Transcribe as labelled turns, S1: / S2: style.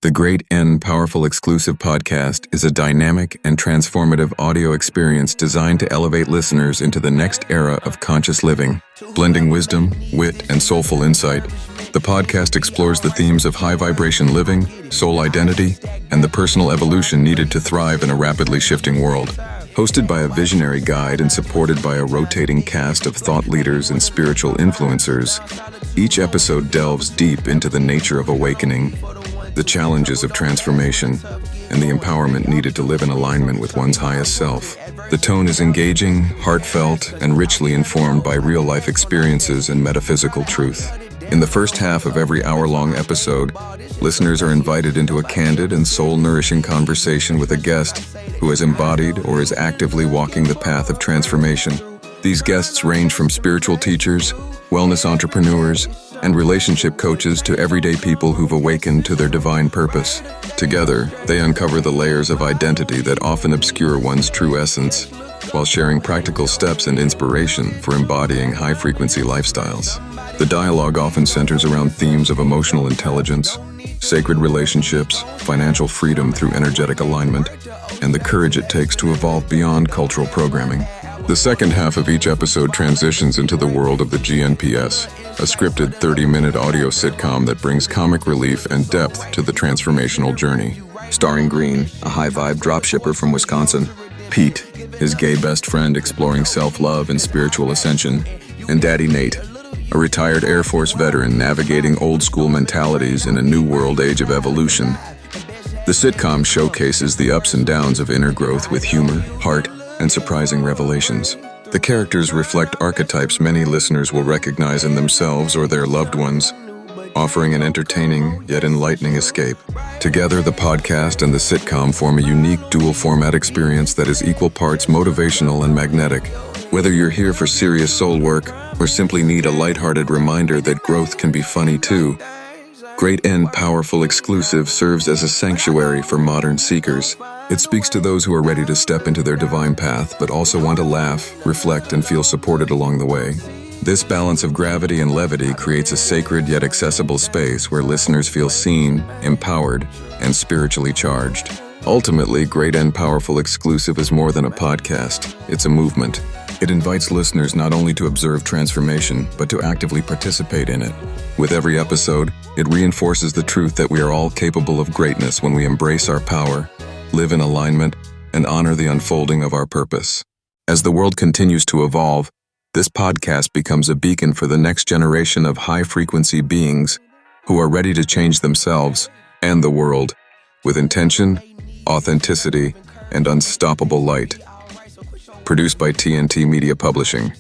S1: The Great N Powerful Exclusive Podcast is a dynamic and transformative audio experience designed to elevate listeners into the next era of conscious living, blending wisdom, wit, and soulful insight. The podcast explores the themes of high-vibration living, soul identity, and the personal evolution needed to thrive in a rapidly shifting world. Hosted by a visionary guide and supported by a rotating cast of thought leaders and spiritual influencers, each episode delves deep into the nature of awakening, the challenges of transformation, and the empowerment needed to live in alignment with one's highest self. The tone is engaging, heartfelt, and richly informed by real-life experiences and metaphysical truth. In the first half of every hour-long episode, listeners are invited into a candid and soul-nourishing conversation with a guest who has embodied or is actively walking the path of transformation. These guests range from spiritual teachers, wellness entrepreneurs, and relationship coaches to everyday people who've awakened to their divine purpose. Together, they uncover the layers of identity that often obscure one's true essence, while sharing practical steps and inspiration for embodying high-frequency lifestyles. The dialogue often centers around themes of emotional intelligence, sacred relationships, financial freedom through energetic alignment, and the courage it takes to evolve beyond cultural programming. The second half of each episode transitions into the world of the GNPs, a scripted 30-minute audio sitcom that brings comic relief and depth to the transformational journey. Starring Green, a high-vibe dropshipper from Wisconsin, Pete, his gay best friend exploring self-love and spiritual ascension, and Daddy Nate, a retired Air Force veteran navigating old-school mentalities in a new world age of evolution. The sitcom showcases the ups and downs of inner growth with humor, heart, and surprising revelations. The characters reflect archetypes many listeners will recognize in themselves or their loved ones, offering an entertaining yet enlightening escape. Together, the podcast and the sitcom form a unique dual-format experience that is equal parts motivational and magnetic. Whether you're here for serious soul work or simply need a lighthearted reminder that growth can be funny too, Great N Powerful Exclusive serves as a sanctuary for modern seekers. It speaks to those who are ready to step into their divine path, but also want to laugh, reflect, and feel supported along the way. This balance of gravity and levity creates a sacred yet accessible space where listeners feel seen, empowered, and spiritually charged. Ultimately, Great N Powerful Exclusive is more than a podcast. It's a movement. It invites listeners not only to observe transformation, but to actively participate in it. With every episode, it reinforces the truth that we are all capable of greatness when we embrace our power, live in alignment, and honor the unfolding of our purpose. As the world continues to evolve, this podcast becomes a beacon for the next generation of high-frequency beings who are ready to change themselves and the world with intention, authenticity, and unstoppable light. Produced by TNT Media Publishing.